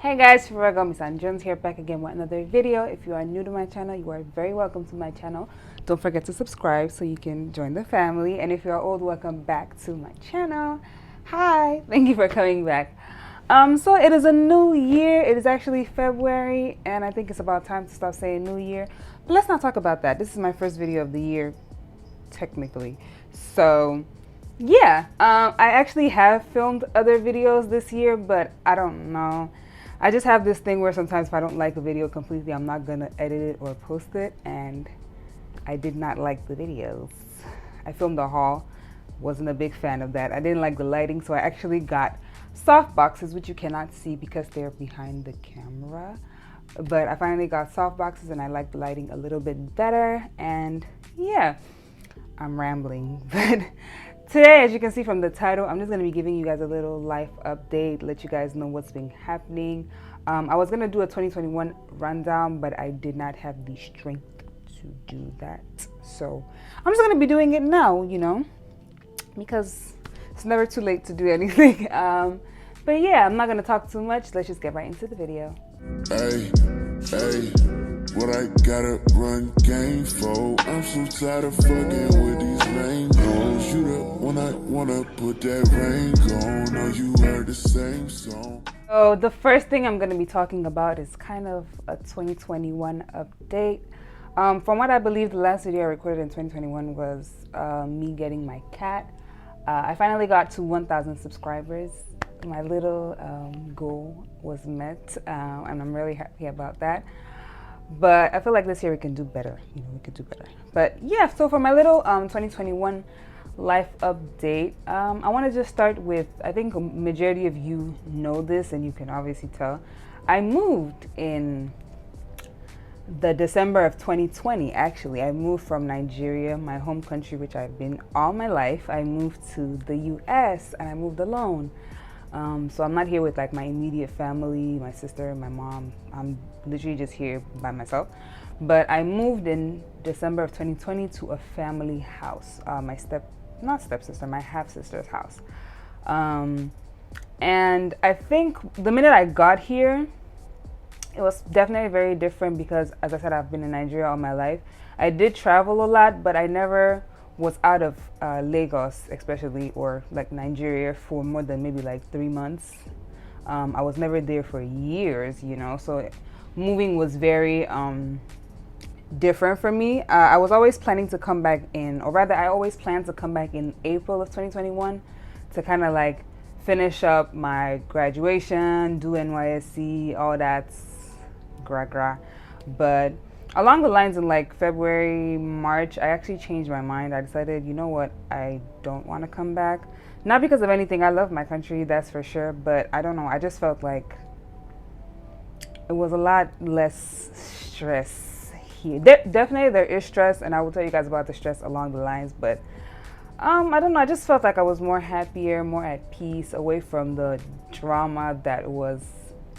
Hey guys, Misanbby here, back again with another video. If you are new to my channel, you are very welcome to my channel. Don't forget to subscribe so you can join the family. And if you are old, welcome back to my channel. Hi, thank you for coming back. So it is a new year. It is actually February, and I think it's about time to stop saying new year. But let's not talk about that. This is my first video of the year, technically. So yeah, I actually have filmed other videos this year, but I don't know. I just have this thing where sometimes if I don't like a video completely, I'm not gonna edit it or post it, and I did not like the videos. I filmed a haul, wasn't a big fan of that. I didn't like the lighting, so I actually got soft boxes, which you cannot see because they're behind the camera. But I finally got soft boxes and I like the lighting a little bit better, and yeah, I'm rambling. But today, as you can see from the title, I'm just going to be giving you guys a little life update, let you guys know what's been happening. I was going to do a 2021 rundown, but I did not have the strength to do that. So I'm just going to be doing it now, you know, because it's never too late to do anything. But yeah, I'm not going to talk too much. Let's just get right into the video. Hey, hey. What I gotta run game for? I'm so tired of fucking with these lame hoes. You the one I wanna put that ring on. Know you heard the same song. So the first thing I'm going to be talking about is kind of a 2021 update. From what I believe, the last video I recorded in 2021 was me getting my cat. I finally got to 1,000 subscribers. My little goal was met, and I'm really happy about that. But I feel like this year we can do better. You know, we could do better. But yeah, so for my little 2021 life update, I want to just start with, I think a majority of you know this and you can obviously tell. I moved in the December of 2020, actually. I moved from Nigeria, my home country, which I've been all my life. I moved to the US and I moved alone. So I'm not here with like my immediate family, my sister, my mom. I'm literally just here by myself. But I moved in December of 2020 to a family house, my half sister's house. And I think the minute I got here, it was definitely very different because, as I said, I've been in Nigeria all my life. I did travel a lot, but I never was out of Lagos, especially, or like Nigeria, for more than maybe like 3 months. I was never there for years, you know, so moving was very different for me. I was always planning to come back in, or rather I always planned to come back in April of 2021 to kind of like finish up my graduation, do NYSC, all that gra. But along the lines in like February, March, I actually changed my mind. I decided, you know what, I don't want to come back. Not because of anything. I love my country, that's for sure. But I don't know. I just felt like it was a lot less stress here. Definitely there is stress, and I will tell you guys about the stress along the lines. But I don't know. I just felt like I was more happier, more at peace, away from the drama that was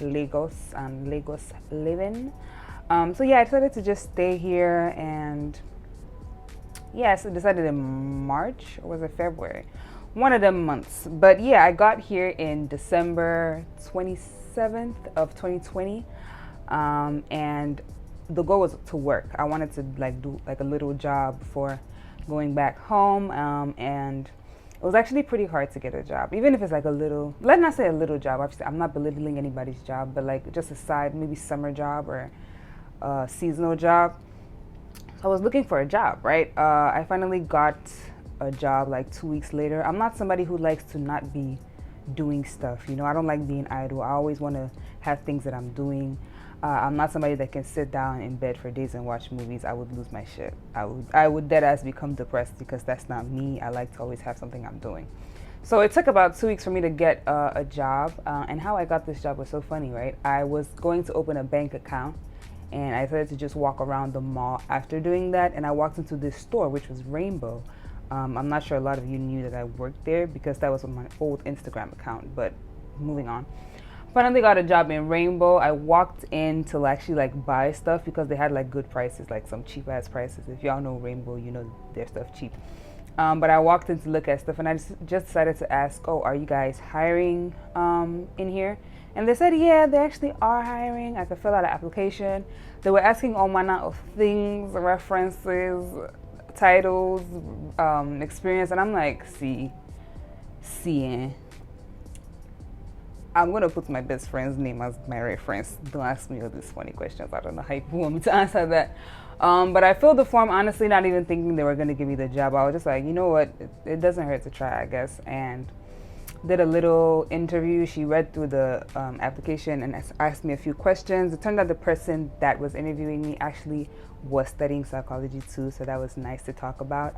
Lagos and Lagos living. So yeah, I decided to just stay here, and yeah, so I decided in March, or was it February? One of them months. But yeah, I got here in December 27th of 2020, and the goal was to work. I wanted to like do like a little job before going back home, and it was actually pretty hard to get a job, even if it's like a little, let's not say a little job, obviously I'm not belittling anybody's job, but like just a side, maybe summer job or seasonal job. So I was looking for a job, right? I finally got a job like 2 weeks later. I'm not somebody who likes to not be doing stuff, you know. I don't like being idle. I always want to have things that I'm doing. I'm not somebody that can sit down in bed for days and watch movies. I would lose my shit. I would dead ass become depressed, because that's not me. I like to always have something I'm doing. So it took about 2 weeks for me to get a job, and how I got this job was so funny, right? I was going to open a bank account, and I decided to just walk around the mall after doing that, and I walked into this store, which was Rainbow. I'm not sure a lot of you knew that I worked there, because that was on my old Instagram account, but moving on. Finally got a job in Rainbow. I walked in to actually like buy stuff, because they had like good prices, like some cheap ass prices. If y'all know Rainbow, you know their stuff cheap. But I walked in to look at stuff, and I just decided to ask, oh, are you guys hiring in here? And they said, yeah, they actually are hiring. I could fill out an application. They were asking all manner of things, references, titles, experience. And I'm like, see, I'm going to put my best friend's name as my reference. Don't ask me all these funny questions. I don't know how you want me to answer that. But I filled the form, honestly, not even thinking they were going to give me the job. I was just like, you know what? It doesn't hurt to try, I guess. And did a little interview. She read through the application and asked me a few questions. It turned out the person that was interviewing me actually was studying psychology too, so that was nice to talk about.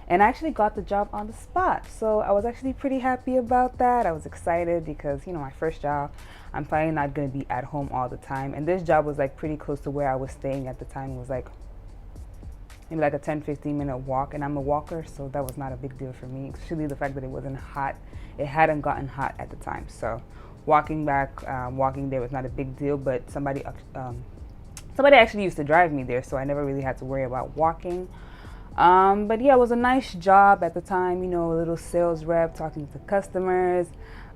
And I actually got the job on the spot, so I was actually pretty happy about that. I was excited because, you know, my first job, I'm probably not going to be at home all the time, and this job was like pretty close to where I was staying at the time. It was like maybe like a 10-15 minute walk, and I'm a walker, so that was not a big deal for me, especially the fact that it wasn't hot. It hadn't gotten hot at the time, so walking there was not a big deal. But somebody actually used to drive me there, so I never really had to worry about walking. But yeah, it was a nice job at the time, you know, a little sales rep, talking to customers,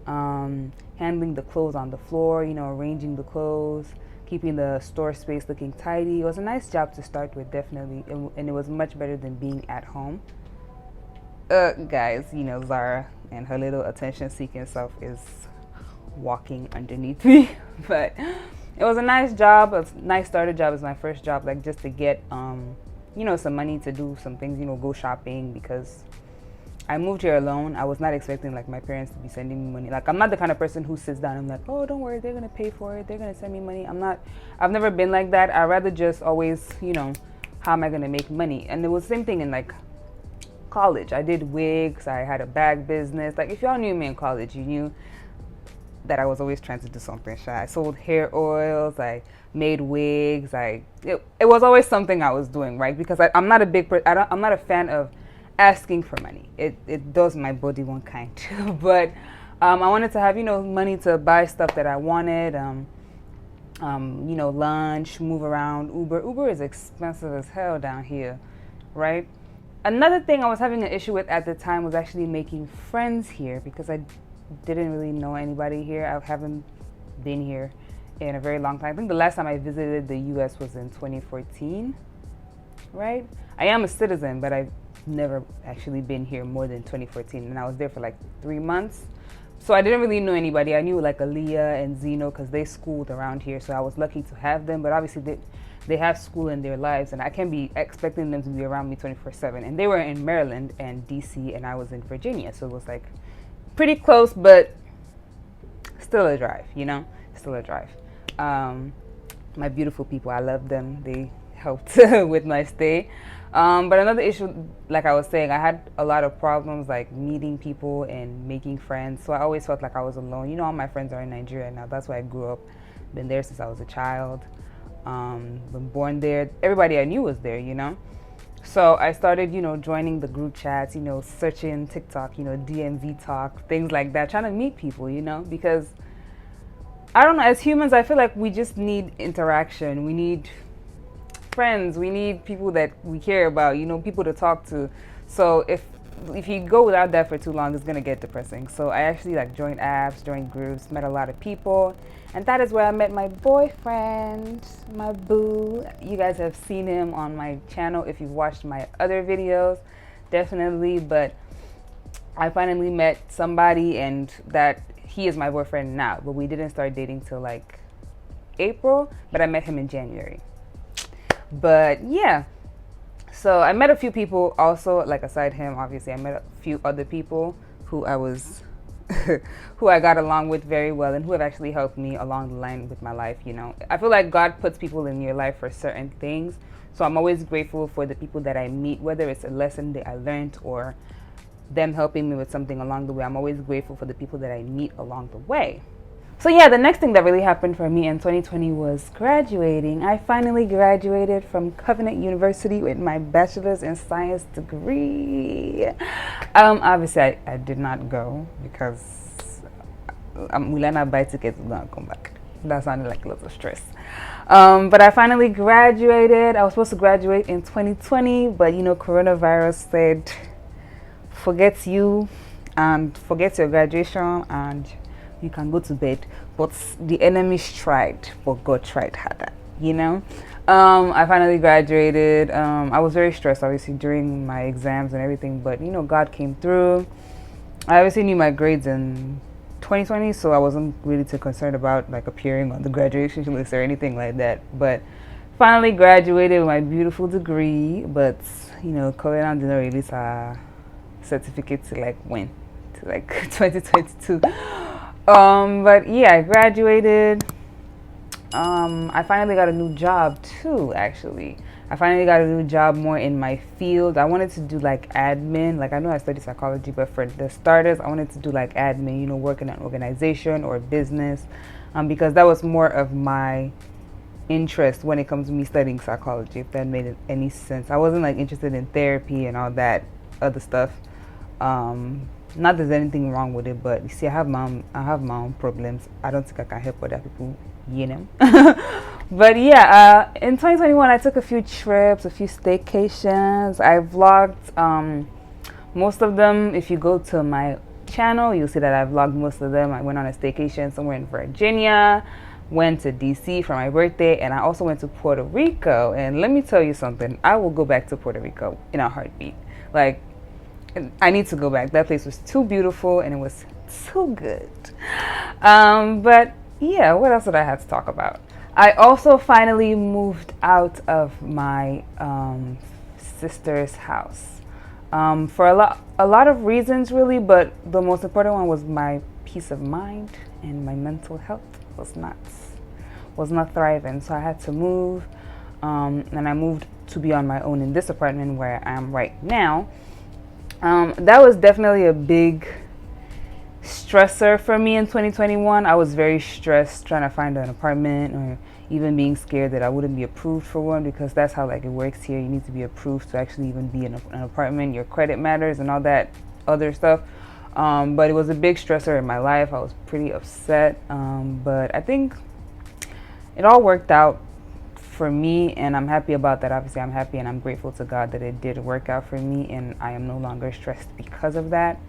handling the clothes on the floor, you know, arranging the clothes, keeping the store space looking tidy. It was a nice job to start with, definitely, and it was much better than being at home. Guys, you know, Zara and her little attention-seeking self is walking underneath me. But it was a nice job, a nice starter job. It was my first job, like just to get, you know, some money to do some things, you know, go shopping, because I moved here alone. I was not expecting like my parents to be sending me money. Like, I'm not the kind of person who sits down and like, oh, don't worry, they're gonna pay for it, they're gonna send me money. I've never been like that. I rather just always, you know, how am I gonna make money? And it was the same thing in like college. I did wigs, I had a bag business. Like, if y'all knew me in college, you knew that I was always trying to do something shy. I sold hair oils, I made wigs, it was always something I was doing, right? Because I'm not a big I'm not a fan of asking for money. It does my body one kind. But I wanted to have, you know, money to buy stuff that I wanted, you know, lunch, move around. Uber is expensive as hell down here, right? Another thing I was having an issue with at the time was actually making friends here, because I didn't really know anybody here. I haven't been here in a very long time. I think the last time I visited the US was in 2014, right? I am a citizen, but I've never actually been here more than 2014, and I was there for like 3 months. So I didn't really know anybody. I knew like Aaliyah and Zeno because they schooled around here, so I was lucky to have them. But obviously they have school in their lives, and I can't be expecting them to be around me 24/7. And they were in Maryland and DC, and I was in Virginia, so it was like pretty close, but still a drive, you know, still a drive. My beautiful people, I love them. They helped with my stay. But another issue, like I was saying, I had a lot of problems like meeting people and making friends. So I always felt like I was alone. You know, all my friends are in Nigeria now. That's where I grew up. Been there since I was a child. Been born there. Everybody I knew was there, you know. So I started, you know, joining the group chats, you know, searching TikTok, you know, DMV talk, things like that, trying to meet people, you know, because I don't know, as humans, I feel like we just need interaction. We need friends. We need people that we care about, you know, people to talk to. So if you go without that for too long, it's going to get depressing. So I actually like joined apps, joined groups, met a lot of people. And that is where I met my boyfriend, my boo. You guys have seen him on my channel if you've watched my other videos, definitely. But I finally met somebody, and that he is my boyfriend now. But we didn't start dating till like April, but I met him in January. But yeah, so I met a few people also, like aside him, obviously I met a few other people who who I got along with very well, and who have actually helped me along the line with my life, you know. I feel like God puts people in your life for certain things, so I'm always grateful for the people that I meet, whether it's a lesson that I learned or them helping me with something along the way. I'm always grateful for the people that I meet along the way. So yeah, the next thing that really happened for me in 2020 was graduating. I finally graduated from Covenant University with my bachelor's in science degree. Obviously I did not go because we learned our buy tickets, we're gonna come back. That sounded like lots of stress. But I finally graduated. I was supposed to graduate in 2020, but you know, coronavirus said, forget you and forget your graduation, and you can go to bed. But the enemies tried, but God tried harder, you know. I finally graduated. I was very stressed, obviously, during my exams and everything, but you know, God came through. I obviously knew my grades in 2020, so I wasn't really too concerned about like appearing on the graduation list or anything like that. But finally graduated with my beautiful degree, but you know, Covenant didn't release a certificate to like when, to like 2022. But yeah, I graduated. I finally got a new job too, actually. I finally got a new job more in my field. I wanted to do like admin. Like I know I studied psychology, but for the starters, I wanted to do like admin, you know, work in an organization or business, because that was more of my interest when it comes to me studying psychology, if that made any sense. I wasn't like interested in therapy and all that other stuff. Not there's anything wrong with it, but you see, I have my own problems. I don't think I can help other people, you know. But yeah, in 2021, I took a few trips, a few staycations. I vlogged most of them. If you go to my channel, you'll see that I vlogged most of them. I went on a staycation somewhere in Virginia, went to DC for my birthday, and I also went to Puerto Rico. And let me tell you something, I will go back to Puerto Rico in a heartbeat. Like, I need to go back. That place was too beautiful and it was too good. But yeah, what else did I have to talk about? I also finally moved out of my sister's house for a lot of reasons, really. But the most important one was my peace of mind, and my mental health was not thriving. So I had to move, and I moved to be on my own in this apartment where I am right now. That was definitely a big stressor for me in 2021. I was very stressed trying to find an apartment, or even being scared that I wouldn't be approved for one, because that's how like it works here. You need to be approved to actually even be in an apartment. Your credit matters and all that other stuff. But it was a big stressor in my life. I was pretty upset. But I think it all worked out for me, and I'm happy about that. Obviously, I'm happy and I'm grateful to God that it did work out for me, and I am no longer stressed because of that.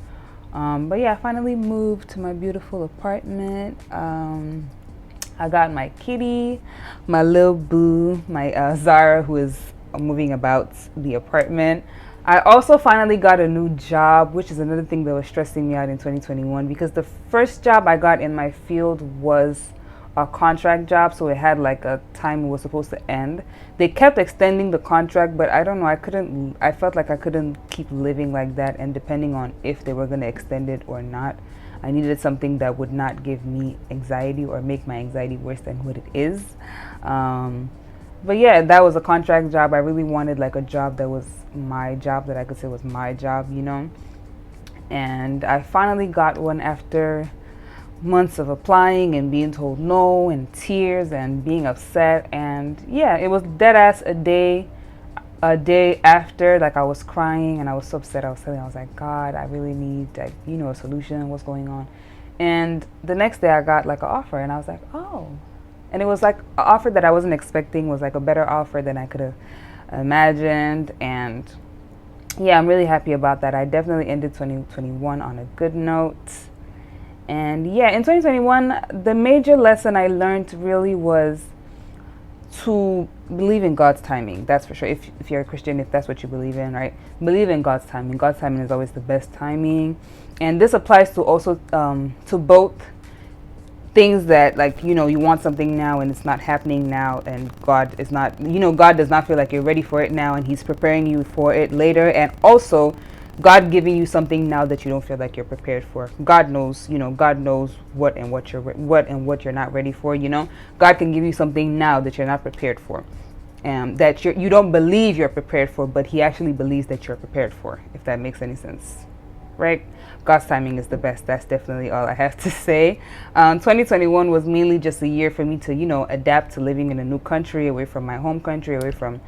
But yeah, I finally moved to my beautiful apartment. I got my kitty, my little boo, my Zara, who is moving about the apartment. I also finally got a new job, which is another thing that was stressing me out in 2021, because the first job I got in my field was a contract job, so it had like a time it was supposed to end. They kept extending the contract, but I don't know, I felt like I couldn't keep living like that, and depending on if they were going to extend it or not, I needed something that would not give me anxiety or make my anxiety worse than what it is. But yeah, that was a contract job. I really wanted like a job that was my job, that I could say was my job, you know. And I finally got one after months of applying and being told no, and tears and being upset. And yeah, it was dead ass a day after, like I was crying and I was so upset. I was like, God, I really need like, you know, a solution. What's going on? And the next day I got like an offer, and I was like, oh. And it was like an offer that I wasn't expecting. Was like a better offer than I could have imagined. And yeah, I'm really happy about that. I definitely ended 2021 on a good note. And yeah, in 2021, the major lesson I learned really was to believe in God's timing. That's for sure. If you're a Christian, if that's what you believe in, right? Believe in God's timing. God's timing is always the best timing. And this applies to also to both things that, like, you know, you want something now and it's not happening now, and God is not, you know, God does not feel like you're ready for it now, and he's preparing you for it later. And also God giving you something now that you don't feel like you're prepared for. God knows, you know, God knows what you're not ready for, you know. God can give you something now that you're not prepared for, that you don't believe you're prepared for, but he actually believes that you're prepared for, if that makes any sense, right? God's timing is the best. That's definitely all I have to say. 2021 was mainly just a year for me to, you know, adapt to living in a new country, away from my home country, away from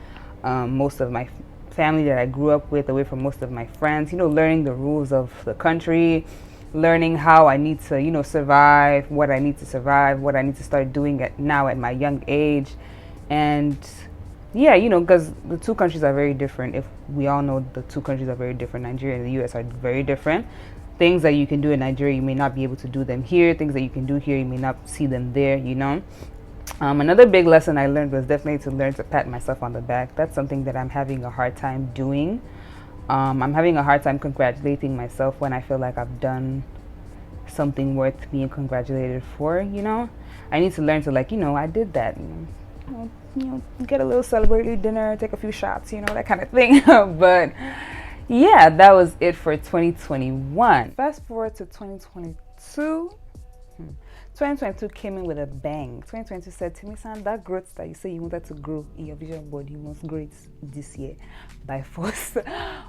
most of my family that I grew up with, away from most of my friends, you know, learning the rules of the country, learning how I need to, you know, survive, what I need to start doing at my young age. And yeah, you know, because the two countries are very different. If we all know, the two countries are very different. Nigeria and the US are very different. things that you can do in Nigeria, you may not be able to do them here. Things that you can do here, you may not see them there, you know. Another big lesson I learned was definitely to learn to pat myself on the back. That's something that I'm having a hard time doing. I'm having a hard time congratulating myself when I feel like I've done something worth being congratulated for, you know. I need to learn to, like, you know, I did that, get a little celebratory dinner, take a few shots, you know, that kind of thing. But yeah, that was it for 2021. Fast forward to 2022. 2022 came in with a bang. 2022 said, Temisan, that growth that you say you wanted to grow in your vision board, you must grow it this year by force.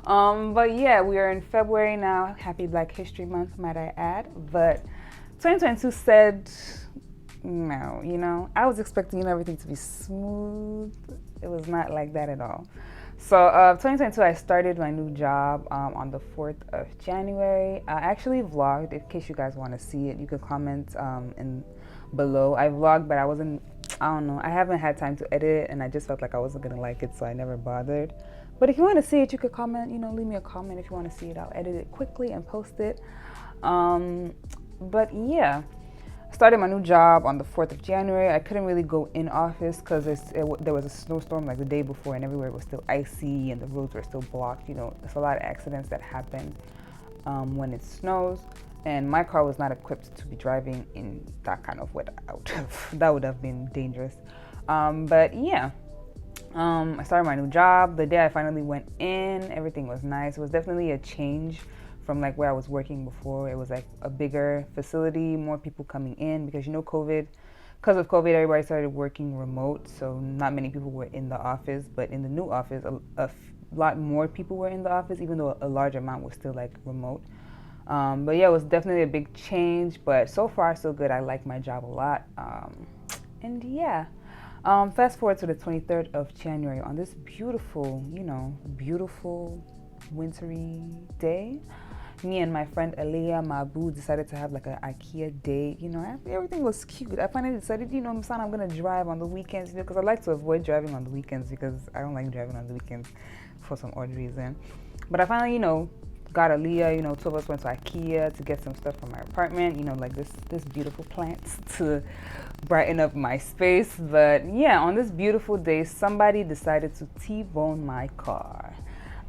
But yeah, we are in February now. Happy Black History Month, might I add. But 2022 said, no, you know, I was expecting, you know, everything to be smooth. It was not like that at all. So 2022, I started my new job on the 4th of January. I actually vlogged. In case you guys want to see it, you can comment in below. I vlogged, but I don't know. I haven't had time to edit it, and I just felt like I wasn't going to like it, so I never bothered. But if you want to see it, you could comment, you know, leave me a comment if you want to see it. I'll edit it quickly and post it. But yeah. Started my new job on the 4th of January. I couldn't really go in office because there was a snowstorm like the day before, and everywhere was still icy and the roads were still blocked. You know, there's a lot of accidents that happen when it snows, and my car was not equipped to be driving in that kind of weather out. That would have been dangerous. But yeah, I started my new job. The day I finally went in, everything was nice. It was definitely a change from like where I was working before. It was like a bigger facility, more people coming in because, you know, because of COVID, everybody started working remote. So not many people were in the office, but in the new office, a lot more people were in the office, even though a large amount was still like remote. But yeah, it was definitely a big change, but so far so good. I like my job a lot. And yeah, fast forward to the 23rd of January on this beautiful, you know, beautiful wintry day. Me and my friend Aliyah Mabu decided to have like an IKEA date. You know, everything was cute. I finally decided, you know, Misan, I'm gonna drive on the weekends, you know, because I like to avoid driving on the weekends because I don't like driving on the weekends for some odd reason. But I finally, you know, got Aliyah. You know, two of us went to IKEA to get some stuff from my apartment. You know, like this beautiful plants to brighten up my space. But yeah, on this beautiful day, somebody decided to T-bone my car.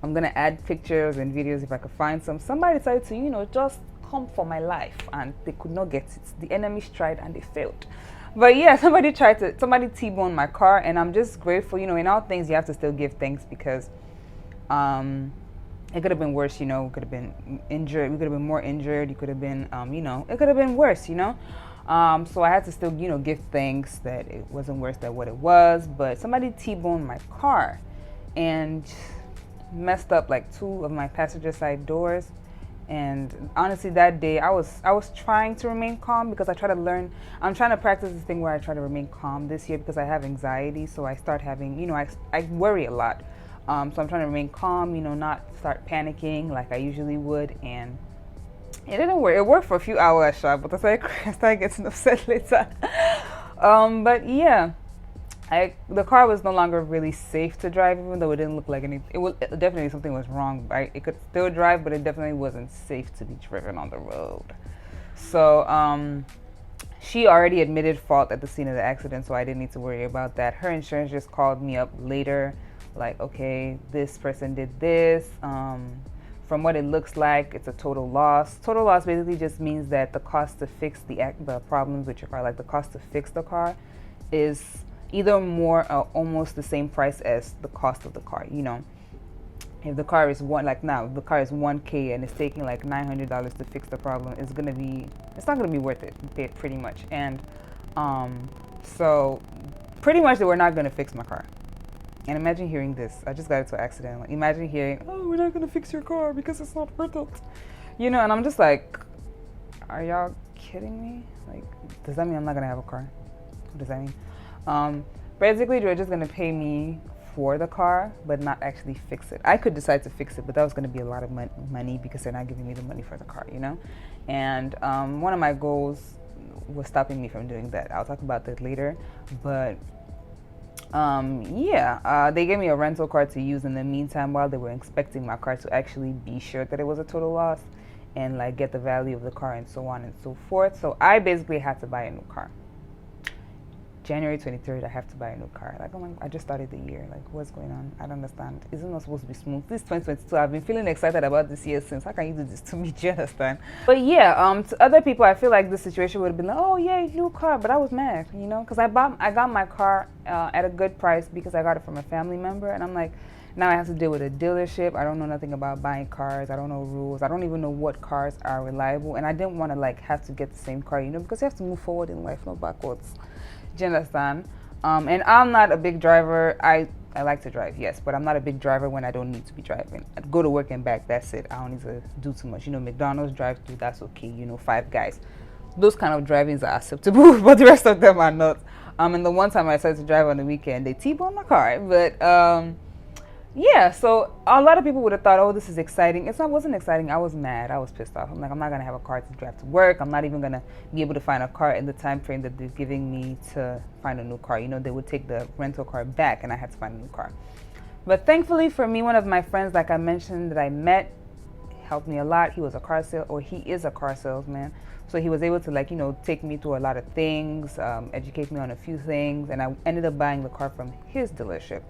I'm gonna add pictures and videos if I could find some. Somebody decided to, you know, just come for my life, and they could not get it. The enemies tried and they failed. But yeah, somebody T-boned my car, and I'm just grateful. You know, in all things you have to still give thanks because it could have been worse. You know, it could have been injured. We could have been more injured. You could have been, you know, it could have been worse. You know. So I had to still, you know, give thanks that it wasn't worse than what it was. But somebody T-boned my car, and messed up like two of my passenger side doors. And honestly, that day I was trying to remain calm because I'm trying to practice this thing where I try to remain calm this year because I have anxiety. So I start having, you know, I worry a lot. So I'm trying to remain calm, you know, not start panicking like I usually would. And it didn't work. It worked for a few hours, but I started getting upset later. But yeah, the car was no longer really safe to drive, even though it didn't look like anything. It definitely something was wrong. It could still drive, but it definitely wasn't safe to be driven on the road. So she already admitted fault at the scene of the accident, so I didn't need to worry about that. Her insurance just called me up later, like, okay, this person did this. From what it looks like, it's a total loss. Total loss basically just means that the cost to fix the problems with your car, like the cost to fix the car, is either more or almost the same price as the cost of the car. You know, if the car is the car is $1,000 and it's taking like $900 to fix the problem, it's not gonna be worth it, pretty much. And so pretty much they were not gonna fix my car. And imagine hearing this. I just got into an accident. Like, imagine hearing, oh, we're not gonna fix your car because it's not worth it. You know, and I'm just like, are y'all kidding me? Like, does that mean I'm not gonna have a car? What does that mean? Basically, they're just gonna pay me for the car, but not actually fix it. I could decide to fix it, but that was gonna be a lot of money because they're not giving me the money for the car, you know? And one of my goals was stopping me from doing that. I'll talk about that later. But they gave me a rental car to use in the meantime while they were inspecting my car to actually be sure that it was a total loss. and like get the value of the car and so on and so forth. So I basically had to buy a new car. January 23rd, I have to buy a new car. Like, oh my, I just started the year. Like, what's going on? I don't understand. Isn't it supposed to be smooth? This is 2022. I've been feeling excited about this year since. How can you do this to me? Do you understand? But yeah, to other people, I feel like this situation would have been like, oh yeah, new car. But I was mad, you know, because I got my car at a good price because I got it from a family member, and I'm like, now I have to deal with a dealership. I don't know nothing about buying cars. I don't know rules. I don't even know what cars are reliable, and I didn't want to like have to get the same car, you know, because you have to move forward in life, not backwards. Do you understand? And I'm not a big driver. I like to drive, yes, but I'm not a big driver when I don't need to be driving. I go to work and back, that's it. I don't need to do too much. You know, McDonald's drive through, that's okay. You know, Five Guys. Those kind of drivings are acceptable, but the rest of them are not. And the one time I decided to drive on the weekend, they T-boned my car. But yeah, so a lot of people would have thought, oh, this is exciting. Wasn't exciting. I was mad. I was pissed off. I'm like, I'm not going to have a car to drive to work. I'm not even going to be able to find a car in the time frame that they're giving me to find a new car. You know, they would take the rental car back, and I had to find a new car. But thankfully for me, one of my friends, like I mentioned, that I met, helped me a lot. He is a car salesman. So he was able to, like, you know, take me through a lot of things, educate me on a few things. And I ended up buying the car from his dealership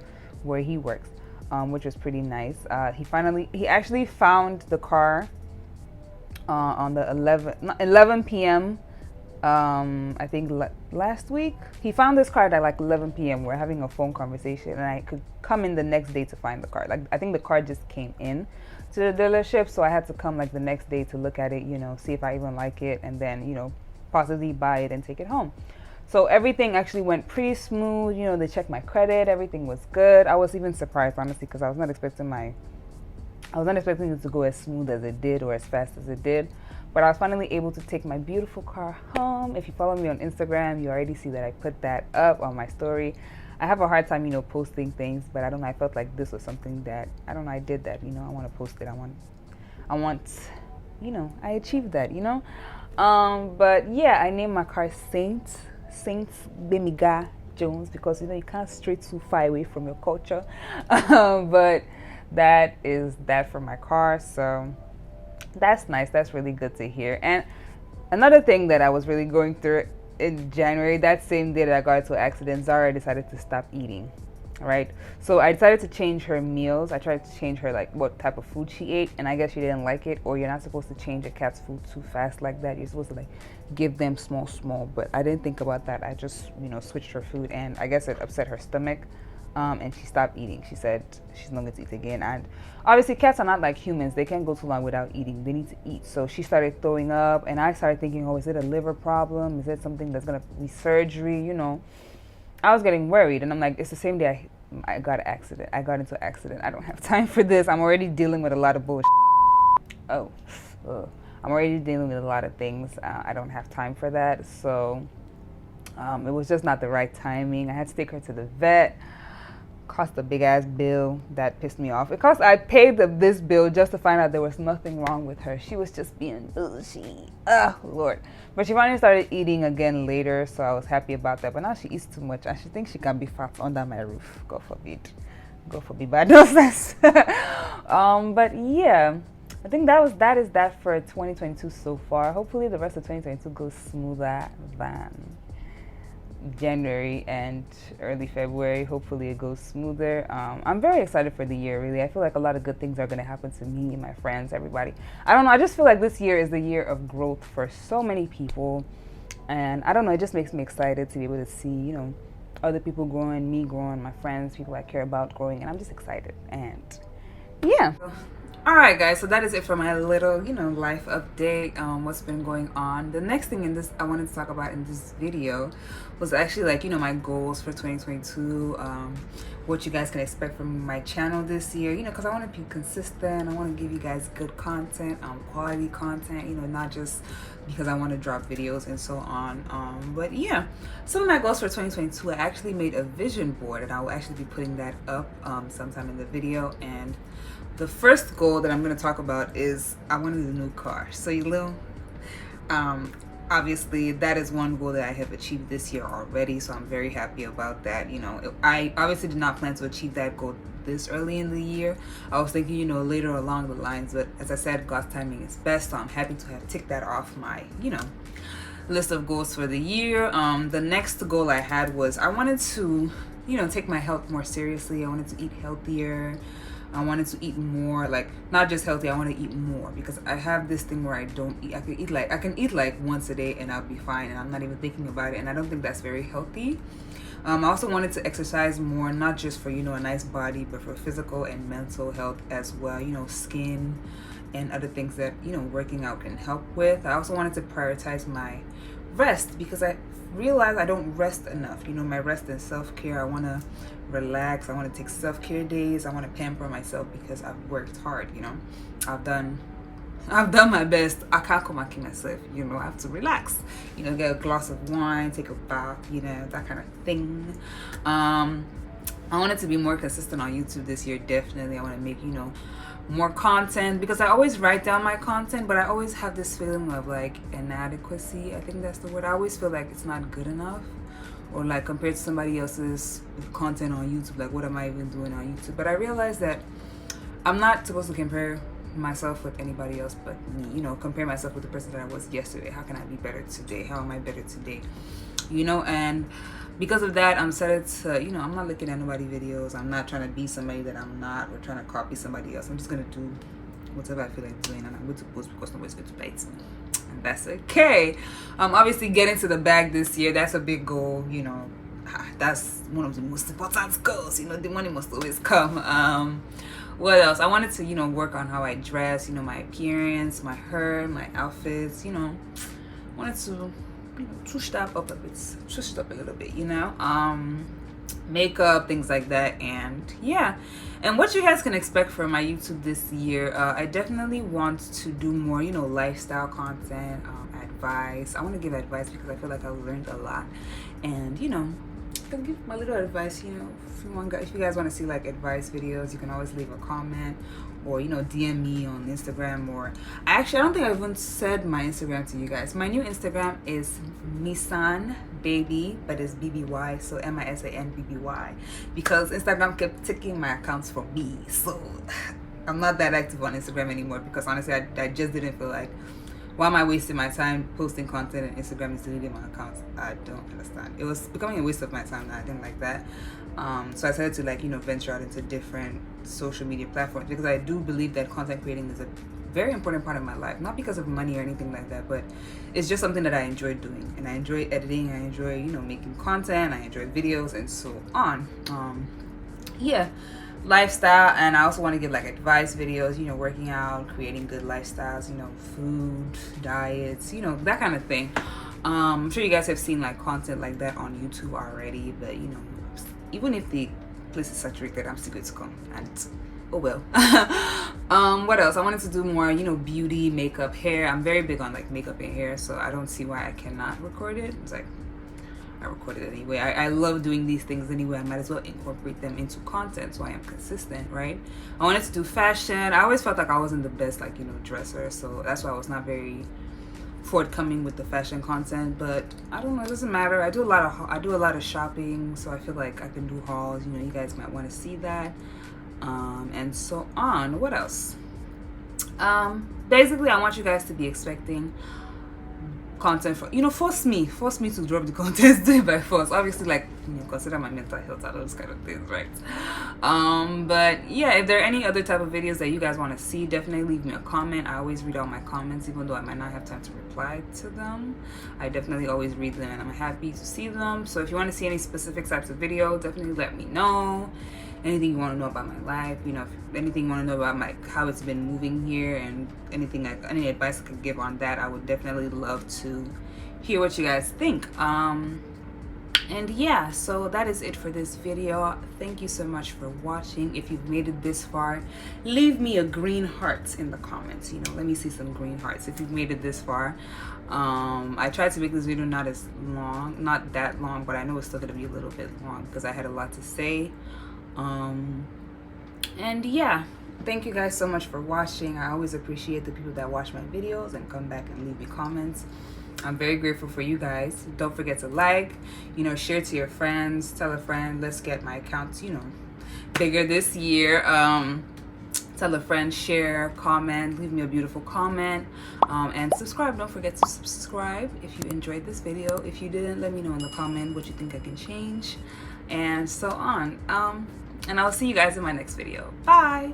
where he works. Which was pretty nice. He actually found the car on the 11 p.m. I think last week. He found this car at like 11 p.m. We're having a phone conversation, and I could come in the next day to find the car. Like, I think the car just came in to the dealership, so I had to come like the next day to look at it, you know, see if I even like it, and then, you know, possibly buy it and take it home. So everything actually went pretty smooth. You know, they checked my credit. Everything was good. I was even surprised, honestly, because I was not expecting it to go as smooth as it did or as fast as it did. But I was finally able to take my beautiful car home. If you follow me on Instagram, you already see that I put that up on my story. I have a hard time, you know, posting things, but I don't know. I felt like this was something that, I don't know, I did that, you know. I want to post it. I want, you know, I achieved that, you know. But yeah, I named my car Saint Bemiga Jones, because, you know, you can't stray too far away from your culture. But that is that for my car. So that's nice. That's really good to hear. And another thing that I was really going through in January, that same day that I got into an accident, Zara decided to stop eating. Right, so I decided to change her meals. I tried to change her, like, what type of food she ate, and I guess she didn't like it. Or you're not supposed to change a cat's food too fast like that. You're supposed to, like, give them small, but I didn't think about that. I just, you know, switched her food, and I guess it upset her stomach, and she stopped eating. She said she's not going to eat again. And obviously cats are not like humans. They can't go too long without eating. They need to eat. So she started throwing up, and I started thinking, oh, is it a liver problem? Is it something that's going to be surgery? You know, I was getting worried, and I'm like, it's the same day I got an accident. I got into an accident. I don't have time for this. I'm already dealing with a lot of bullshit. I'm already dealing with a lot of things. I don't have time for that. So it was just not the right timing. I had to take her to the vet. Cost a big ass bill. That pissed me off. I paid this bill just to find out there was nothing wrong with her. She was just being bullshit. Oh Lord. But she finally started eating again later, so I was happy about that. But now she eats too much, and she thinks she can be fat under my roof. God forbid. God forbid bad nonsense. But yeah, I think that is that for 2022 so far. Hopefully the rest of 2022 goes smoother than January and early February. Hopefully it goes smoother. I'm very excited for the year, really. I feel like a lot of good things are going to happen to me, my friends, everybody. I don't know, I just feel like this year is the year of growth for so many people, and I don't know, it just makes me excited to be able to see, you know, other people growing, me growing, my friends, people I care about growing, and I'm just excited. And yeah. Alright guys, so that is it for my little, you know, life update, what's been going on. The next thing I wanted to talk about in this video was actually, like, you know, my goals for 2022, what you guys can expect from my channel this year, you know, because I want to be consistent. I want to give you guys good content, quality content, you know, not just because I want to drop videos and so on. But yeah, some of my goals for 2022, I actually made a vision board, and I will actually be putting that up sometime in the video. And the first goal that I'm going to talk about is I wanted a new car. So you know, obviously that is one goal that I have achieved this year already, so I'm very happy about that. You know, I obviously did not plan to achieve that goal this early in the year. I was thinking, you know, later along the lines, but as I said, God's timing is best, so I'm happy to have ticked that off my, you know, list of goals for the year. The next goal I had was I wanted to, you know, take my health more seriously. I wanted to eat healthier. I wanted to eat more, like not just healthy. I want to eat more because I have this thing where I don't eat. I can eat like once a day and I'll be fine, and I'm not even thinking about it. And I don't think that's very healthy. I also wanted to exercise more, not just for, you know, a nice body, but for physical and mental health as well. You know, skin and other things that, you know, working out can help with. I also wanted to prioritize my rest because I realize I don't rest enough. You know, my rest and self-care. I want to relax. I want to take self-care days. I want to pamper myself because I've worked hard. You know, I've done my best. I can't come and keep myself. You know, I have to relax. You know, get a glass of wine, take a bath. You know, that kind of thing. I wanted to be more consistent on YouTube this year. Definitely, I want to make, you know, more content because I always write down my content, but I always have this feeling of like inadequacy. I think that's the word. I always feel like it's not good enough, or like compared to somebody else's content on YouTube, like what am I even doing on YouTube? But I realized that I'm not supposed to compare myself with anybody else but me. You know, compare myself with the person that I was yesterday. How can I be better today? How am I better today? You know, and because of that, I'm set to, you know, I'm not looking at nobody videos. I'm not trying to be somebody that I'm not, or trying to copy somebody else. I'm just gonna do whatever I feel like doing, and I'm going to post because nobody's going to bite me, and that's okay. Obviously getting to the bag this year, that's a big goal. You know, that's one of the most important goals. You know, the money must always come. What else? I wanted to, you know, work on how I dress. You know, my appearance, my hair, my outfits. You know, wanted to, you know, touch that up a bit, touch it up a little bit, you know, makeup, things like that. And yeah, and what you guys can expect from my YouTube this year, I definitely want to do more, you know, lifestyle content, advice. I want to give advice because I feel like I learned a lot, and you know, I can give my little advice. You know, if you guys want to see like advice videos, you can always leave a comment, or you know, DM me on Instagram. Or I don't think I even said my Instagram to you guys. My new Instagram is Misanbby, but it's BBY, so MISANBBY, because Instagram kept taking my accounts from me. So I'm not that active on Instagram anymore because honestly I just didn't feel like, why am I wasting my time posting content and Instagram is deleting my accounts? I don't understand. It was becoming a waste of my time and I didn't like that. So I decided to, like, you know, venture out into different social media platforms because I do believe that content creating is a very important part of my life. Not because of money or anything like that, but it's just something that I enjoy doing. And I enjoy editing, I enjoy, you know, making content, I enjoy videos and so on. Yeah. Lifestyle, and I also want to give like advice videos, you know, working out, creating good lifestyles, you know, food, diets, you know, that kind of thing. I'm sure you guys have seen like content like that on YouTube already, but you know, even if the place is saturated, I'm still going to come, and oh well. What else? I wanted to do more, you know, beauty, makeup, hair. I'm very big on like makeup and hair, so I don't see why I cannot record it. It's like, I recorded it anyway. I love doing these things anyway. I might as well incorporate them into content so I am consistent, right? I wanted to do fashion. I always felt like I wasn't the best, like, you know, dresser, so that's why I was not very forthcoming with the fashion content. But I don't know, it doesn't matter. I do a lot of shopping, so I feel like I can do hauls. You know, you guys might want to see that, and so on. What else? Basically, I want you guys to be expecting content for, you know, force me to drop the content day by force, obviously, like, you know, consider my mental health, all those kind of things, right? But yeah, if there are any other type of videos that you guys want to see, definitely leave me a comment. I always read all my comments, even though I might not have time to reply to them. I definitely always read them and I'm happy to see them. So if you want to see any specific types of video, definitely let me know. Anything you want to know about my life, you know, if anything you want to know about my how it's been moving here, and anything, like any advice I could give on that, I would definitely love to hear what you guys think. And yeah, so that is it for this video. Thank you so much for watching. If you've made it this far, leave me a green heart in the comments. You know, let me see some green hearts if you've made it this far. I tried to make this video not that long, but I know it's still gonna be a little bit long because I had a lot to say. And yeah, thank you guys so much for watching. I always appreciate the people that watch my videos and come back and leave me comments. I'm very grateful for you guys. Don't forget to like, you know, share to your friends, tell a friend. Let's get my accounts, you know, bigger this year. Tell a friend, share, comment, leave me a beautiful comment, and subscribe. Don't forget to subscribe if you enjoyed this video. If you didn't, let me know in the comment what you think I can change, and so on. And I'll see you guys in my next video. Bye.